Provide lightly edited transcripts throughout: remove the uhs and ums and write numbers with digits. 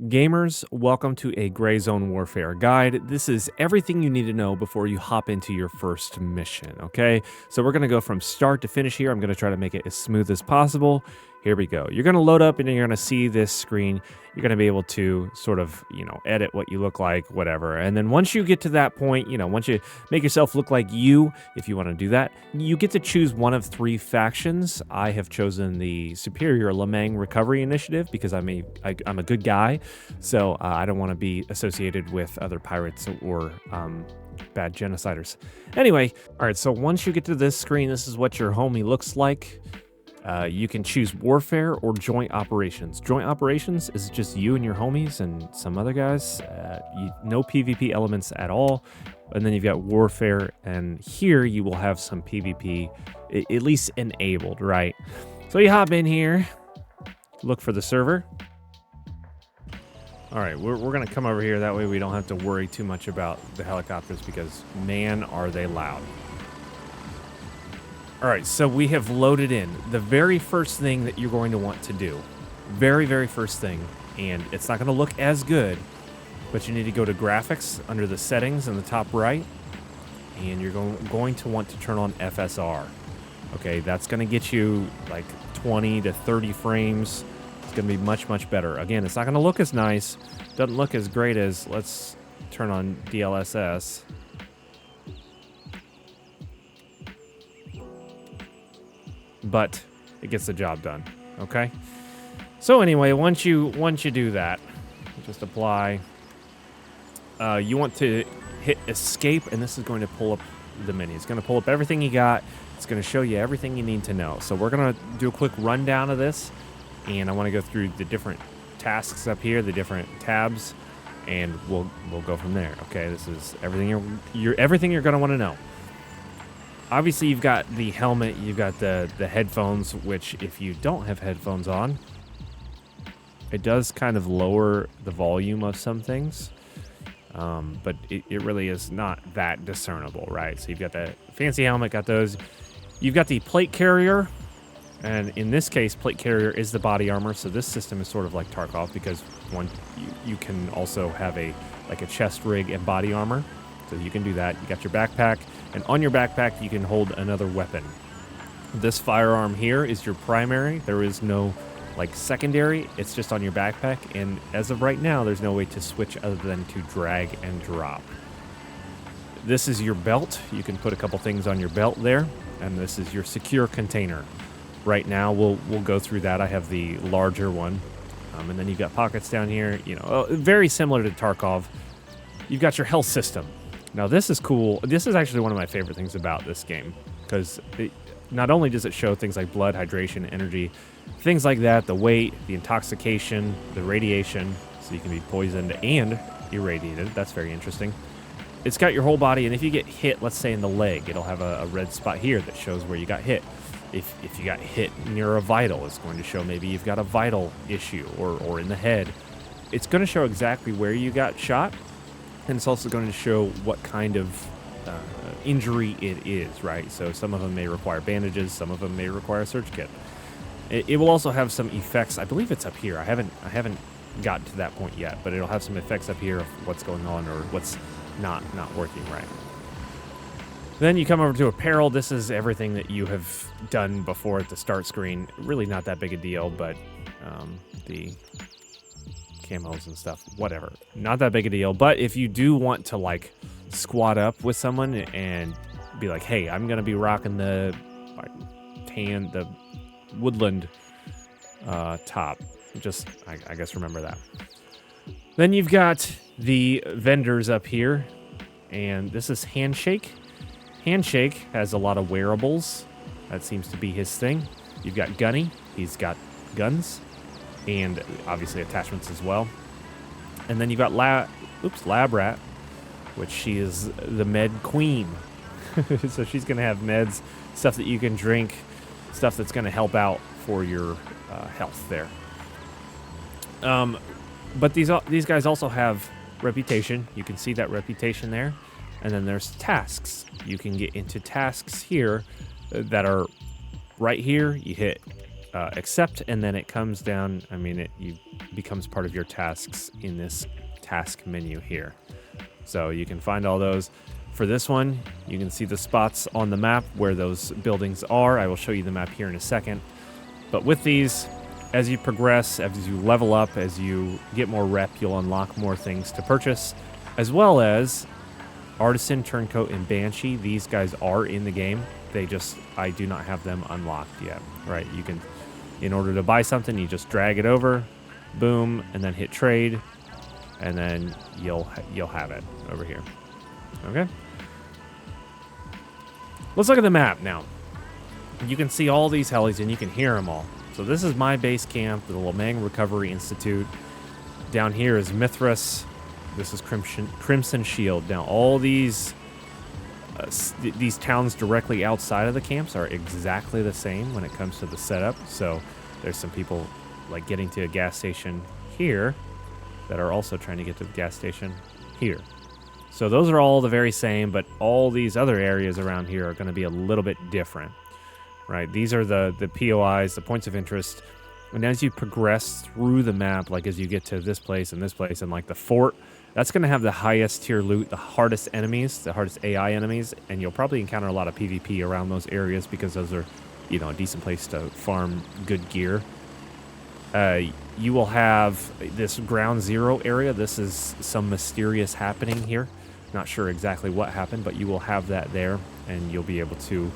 Gamers, welcome to a Gray Zone Warfare guide. This is everything you need to know before you hop into your first mission, okay? So we're gonna go from start to finish here. I'm gonna try to make it as smooth as possible. Here we go. You're gonna load up and you're gonna see this screen. You're gonna be able to sort of, edit what you look like, whatever. And then once you get to that point, once you make yourself look like you, if you wanna do that, you get to choose one of three factions. I have chosen the Superior Lemang Recovery Initiative because I'm a good guy. So I don't want to be associated with other pirates or bad genociders. Anyway, all right, so once you get to this screen, this is what your homie looks like. You can choose Warfare or Joint Operations. Joint Operations is just you and your homies and some other guys. No PvP elements at all. And then you've got Warfare, and here you will have some PvP, at least enabled, right? So you hop in here, look for the server. All right, we're going to come over here. That way we don't have to worry too much about the helicopters because, man, are they loud. All right, so we have loaded in. The very first thing that you're going to want to do, very first thing, and it's not going to look as good, but you need to go to Graphics under the settings in the top right, and you're going to want to turn on FSR. Okay, that's going to get you like 20 to 30 frames. Going to be much better. Again, it's not going to look as nice, doesn't look as great as, let's turn on DLSS. But it gets the job done. Okay, so anyway, once you do that, just apply. You want to hit escape, and this is going to pull up the menu. It's going to pull up everything you got. It's going to show you everything you need to know. So we're going to do a quick rundown of this. And I want to go through the different tasks up here, the different tabs, and we'll go from there. Okay, this is everything everything you're going to want to know. Obviously, you've got the helmet, you've got the headphones, which if you don't have headphones on, it does kind of lower the volume of some things, but it really is not that discernible, right? So you've got that fancy helmet, got those. You've got the plate carrier. And in this case, plate carrier is the body armor, so this system is sort of like Tarkov because you can also have a chest rig and body armor, so you can do that. You got your backpack, and on your backpack you can hold another weapon. This firearm here is your primary. There is no secondary. It's just on your backpack, and as of right now, there's no way to switch other than to drag and drop. This is your belt. You can put a couple things on your belt there, and this is your secure container. Right now, we'll go through that. I have the larger one. And then you've got pockets down here, very similar to Tarkov. You've got your health system. Now, this is cool. This is actually one of my favorite things about this game, because not only does it show things like blood, hydration, energy, things like that, the weight, the intoxication, the radiation, so you can be poisoned and irradiated. That's very interesting. It's got your whole body, and if you get hit, let's say in the leg, it'll have a red spot here that shows where you got hit. If you got hit near a vital, it's going to show maybe you've got a vital issue or in the head. It's going to show exactly where you got shot, and it's also going to show what kind of injury it is, right? So some of them may require bandages, some of them may require a surge kit. It will also have some effects. I believe it's up here. I haven't gotten to that point yet, but it'll have some effects up here of what's going on or what's not working right. Then you come over to apparel. This is everything that you have done before at the start screen. Really not that big a deal, but the camos and stuff, whatever. Not that big a deal. But if you do want to squat up with someone and be like, hey, I'm going to be rocking the woodland top. Just, I guess, remember that. Then you've got the vendors up here, and this is Handshake. Handshake has a lot of wearables. That seems to be his thing. You've got Gunny. He's got guns and obviously attachments as well. And then you've got Lab Rat, which she is the med queen. So she's going to have meds, stuff that you can drink, stuff that's going to help out for your health there. But these guys also have reputation. You can see that reputation there. And then there's tasks. You can get into tasks here that are right here. You hit accept, and then it comes down. I mean, it becomes part of your tasks in this task menu here. So you can find all those. For this one, you can see the spots on the map where those buildings are. I will show you the map here in a second. But with these, as you progress, as you level up, as you get more rep, you'll unlock more things to purchase, as well as Artisan, Turncoat, and Banshee. These guys are in the game. I do not have them unlocked yet, right? You can, in order to buy something, you just drag it over, boom, and then hit trade, and then you'll have it over here. Okay. Let's look at the map now. You can see all these helis and you can hear them all. So this is my base camp, the Lemang Recovery Institute. Down here is Mithras. This is Crimson Shield. Now all these towns directly outside of the camps are exactly the same when it comes to the setup. So there's some people like getting to a gas station here that are also trying to get to the gas station here. So those are all the very same, but all these other areas around here are going to be a little bit different, right? These are the POIs, the points of interest. And as you progress through the map, like as you get to this place and like the fort, that's going to have the highest tier loot, the hardest enemies, the hardest AI enemies, and you'll probably encounter a lot of PvP around those areas because those are, you know, a decent place to farm good gear. You will have this ground zero area. This is some mysterious happening here. Not sure exactly what happened, but you will have that there, and you'll be able to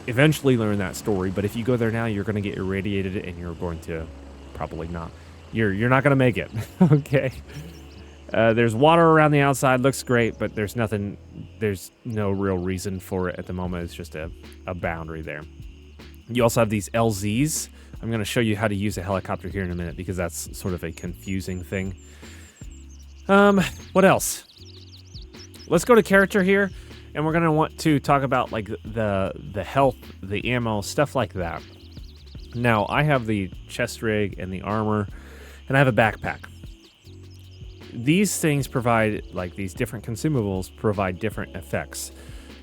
eventually learn that story. But if you go there now, you're going to get irradiated, and you're going to probably not. You're not going to make it. Okay. There's water around the outside. Looks great, but there's nothing. There's no real reason for it at the moment. It's just a boundary there. You also have these LZs. I'm going to show you how to use a helicopter here in a minute because that's sort of a confusing thing. What else? Let's go to character here, and we're going to want to talk about like the health, the ammo, stuff like that. Now, I have the chest rig and the armor, and I have a backpack. These things provide, like these different consumables provide different effects.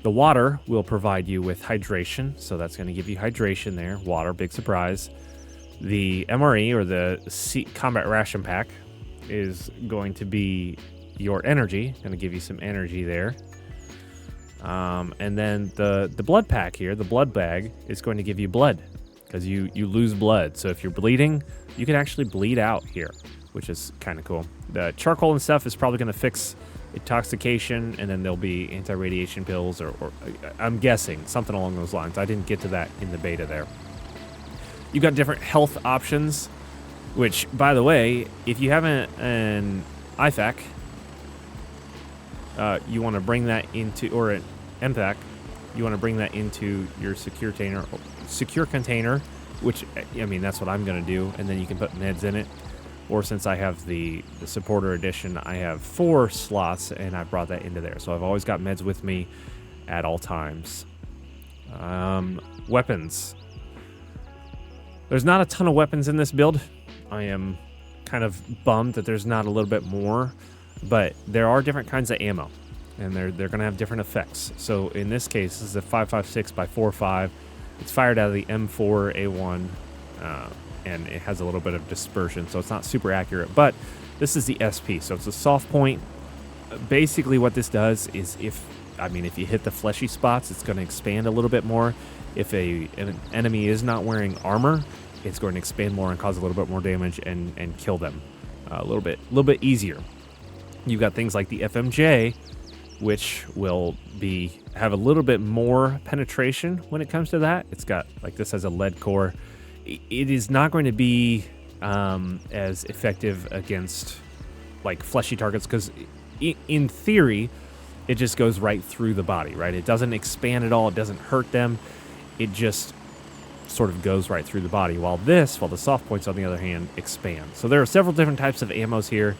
The water will provide you with hydration, so that's going to give you hydration there. Water, big surprise. The MRE, or the Combat Ration Pack, is going to be your energy. Going to give you some energy there. And then the blood pack here, the blood bag, is going to give you blood because you lose blood. So if you're bleeding, you can actually bleed out here, which is kind of cool. The charcoal and stuff is probably going to fix intoxication, and then there'll be anti-radiation pills, or I'm guessing something along those lines. I didn't get to that in the beta there. You got different health options, which, by the way, if you haven't an IFAC, you want to bring that into, or an MPAC, you want to bring that into your secure container, which, I mean, that's what I'm going to do, and then you can put meds in it. Or since I have the supporter edition, I have 4 slots, and I brought that into there. So I've always got meds with me at all times. Weapons. There's not a ton of weapons in this build. I am kind of bummed that there's not a little bit more, but there are different kinds of ammo, and they're going to have different effects. So in this case, this is a 5.56 by 4.5. It's fired out of the M4A1, and it has a little bit of dispersion, so it's not super accurate. But this is the SP, so it's a soft point. Basically, what this does is if you hit the fleshy spots, it's going to expand a little bit more. If an enemy is not wearing armor, it's going to expand more and cause a little bit more damage and kill them a little bit easier. You've got things like the FMJ, which will have a little bit more penetration when it comes to that. It's got, like, this has a lead core. It is not going to be as effective against like fleshy targets because in theory it just goes right through the body, right? It doesn't expand at all. It doesn't hurt them. It just sort of goes right through the body, while the soft points, on the other hand, expand. So there are several different types of ammos here.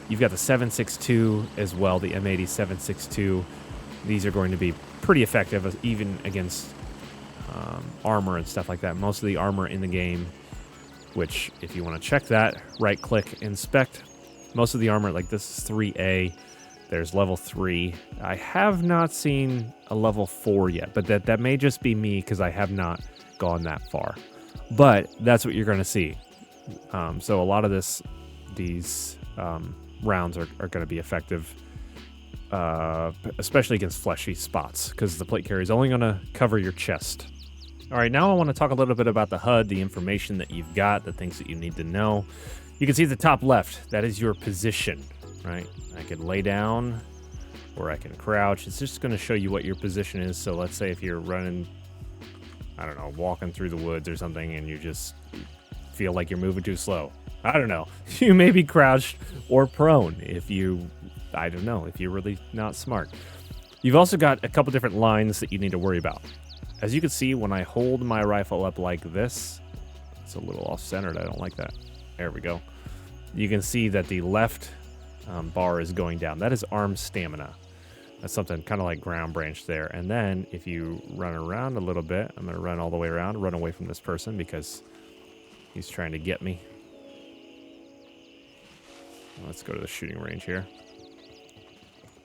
You've got the 7.62 as well, the M80 7.62. These are going to be pretty effective even against armor and stuff like that. Most of the armor in the game, which if you want to check that, right click inspect. Most of the armor, like this is 3A, There's level 3. I have not seen a level 4 yet, but that may just be me because I have not gone that far. But that's what you're going to see. So a lot of these rounds are going to be effective, especially against fleshy spots, because the plate carrier is only going to cover your chest. All right, now I want to talk a little bit about the HUD, the information that you've got, the things that you need to know. You can see at the top left, that is your position, right? I can lay down or I can crouch. It's just going to show you what your position is. So let's say if you're running, I don't know, walking through the woods or something, and you just feel like you're moving too slow. I don't know. You may be crouched or prone if I don't know, if you're really not smart. You've also got a couple different lines that you need to worry about. As you can see, when I hold my rifle up like this, it's a little off-centered. I don't like that. There we go. You can see that the left bar is going down. That is arm stamina. That's something kind of like ground branch there. And then if you run around a little bit, I'm going to run all the way around, run away from this person because he's trying to get me. Let's go to the shooting range here.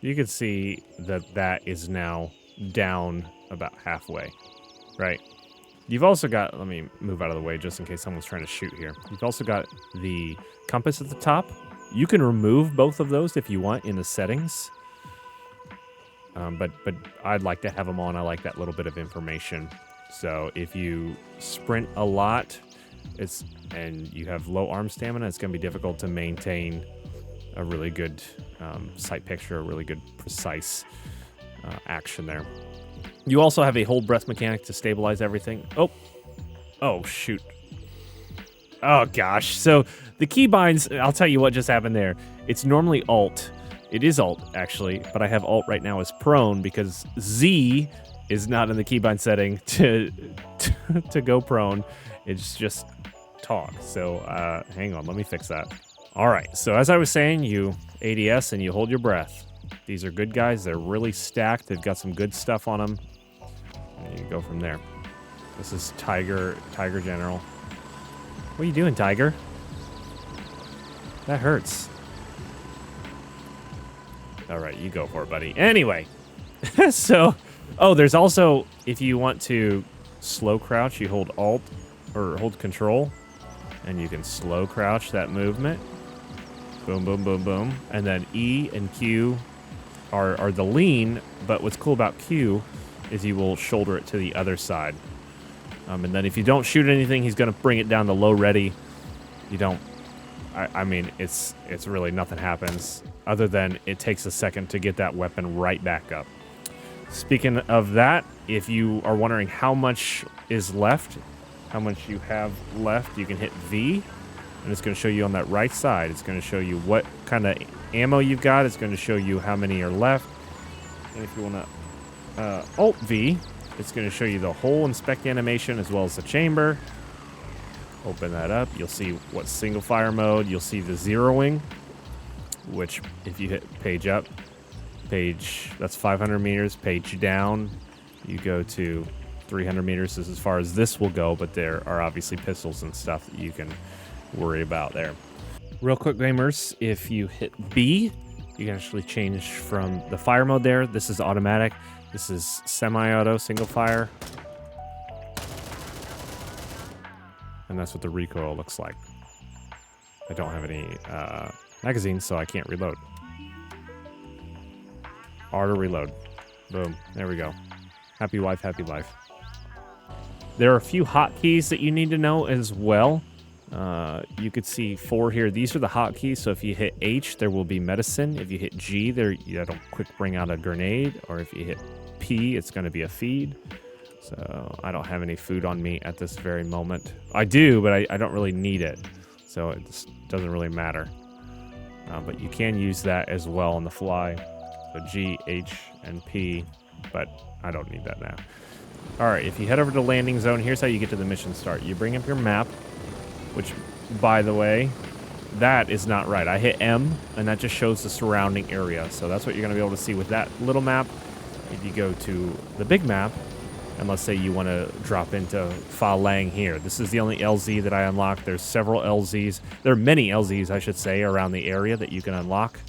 You can see that is now down about halfway, right? You've also got, let me move out of the way just in case someone's trying to shoot here. You've also got the compass at the top. You can remove both of those if you want in the settings. But I'd like to have them on. I like that little bit of information. So if you sprint a lot, and you have low arm stamina, it's going to be difficult to maintain a really good sight picture, a really good precise action there. You also have a hold breath mechanic to stabilize everything. Oh, shoot. Oh, gosh. So the keybinds, I'll tell you what just happened there. It's normally Alt. It is Alt, actually, but I have Alt right now as prone because Z is not in the keybind setting to go prone. It's just talk. So hang on, let me fix that. All right, so as I was saying, you ADS and you hold your breath. These are good guys. They're really stacked. They've got some good stuff on them. And you go from there. This is Tiger General. What are you doing, Tiger? That hurts. All right, you go for it, buddy. Anyway, so, there's also, if you want to slow crouch, you hold Alt or hold Control, and you can slow crouch that movement. Boom, boom, boom, boom. And then E and Q are the lean, but what's cool about Q is you will shoulder it to the other side. And then if you don't shoot anything, he's going to bring it down to low ready. You don't, I mean, it's really nothing happens other than it takes a second to get that weapon right back up. Speaking of that, if you are wondering how much is left, how much you have left, you can hit V, and it's going to show you on that right side. It's going to show you what kind of ammo you've got. It's going to show you how many are left. And if you want to Alt V, it's going to show you the whole inspect animation as well as the chamber. Open that up. You'll see what single fire mode. You'll see the zeroing, which if you hit page up, that's 500 meters. Page down, you go to 300 meters. This is as far as this will go, but there are obviously pistols and stuff that you can worry about there. Real quick, gamers, if you hit B, you can actually change from the fire mode there. This is automatic. This is semi-auto, single fire. And that's what the recoil looks like. I don't have any magazines, so I can't reload. Auto reload. Boom. There we go. Happy wife, happy life. There are a few hotkeys that you need to know as well. You could see 4 here. These are the hotkeys. So if you hit H, there will be medicine. If you hit G, that'll quick bring out a grenade. Or if you hit P, it's going to be a feed. So I don't have any food on me at this very moment. I do, but I don't really need it. So it just doesn't really matter. But you can use that as well on the fly. So G, H, and P. But I don't need that now. All right, if you head over to landing zone, here's how you get to the mission start. You bring up your map, which, by the way, that is not right. I hit M, and that just shows the surrounding area. So that's what you're going to be able to see with that little map. If you go to the big map, and let's say you want to drop into Fa Lang here. This is the only LZ that I unlocked. There's several LZs. There are many LZs, I should say, around the area that you can unlock.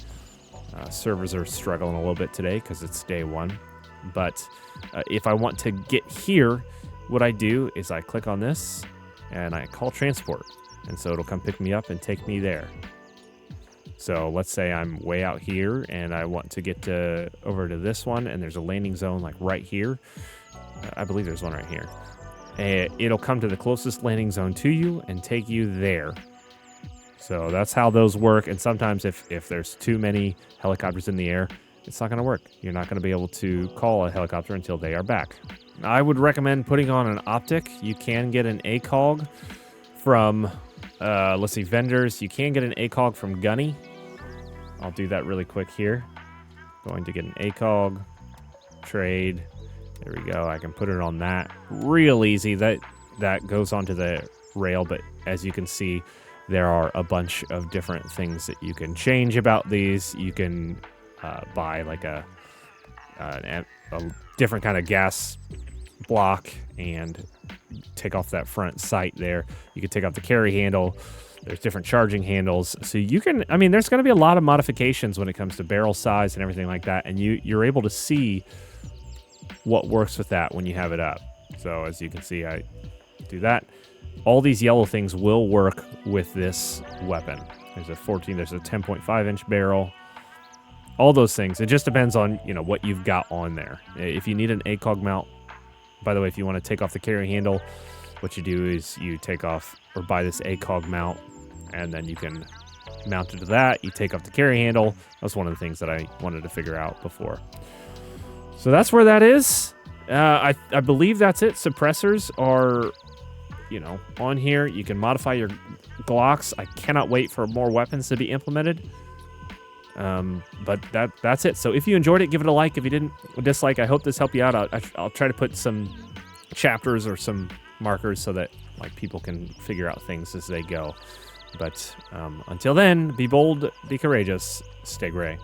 Servers are struggling a little bit today because it's day 1. But if I want to get here, what I do is I click on this and I call transport. And so it'll come pick me up and take me there. So let's say I'm way out here and I want to get over to this one, and there's a landing zone like right here. I believe there's one right here. It'll come to the closest landing zone to you and take you there. So that's how those work. And sometimes if there's too many helicopters in the air, it's not going to work. You're not going to be able to call a helicopter until they are back. I would recommend putting on an optic. You can get an ACOG from, let's see, vendors. You can get an ACOG from Gunny. I'll do that really quick here. Going to get an ACOG, trade. There we go. I can put it on that. Real easy. That goes onto the rail, but as you can see, there are a bunch of different things that you can change about these. You can buy like a different kind of gas block and take off that front sight there. You can take off the carry handle. There's different charging handles. So you can, I mean, there's going to be a lot of modifications when it comes to barrel size and everything like that. And you're able to see what works with that when you have it up. So as you can see, I do that. All these yellow things will work with this weapon. There's a 10.5 inch barrel. All those things. It just depends on, what you've got on there. If you need an ACOG mount, by the way, if you want to take off the carry handle, what you do is you take off or buy this ACOG mount, and then you can mount it to that. You take off the carry handle. That's one of the things that I wanted to figure out before. So that's where that is. I believe that's it. Suppressors are, on here. You can modify your Glocks. I cannot wait for more weapons to be implemented. But that's it. So if you enjoyed it, give it a like. If you didn't, a dislike. I hope this helped you out. I'll try to put some chapters or some markers so that people can figure out things as they go. But until then, be bold, be courageous, stay gray.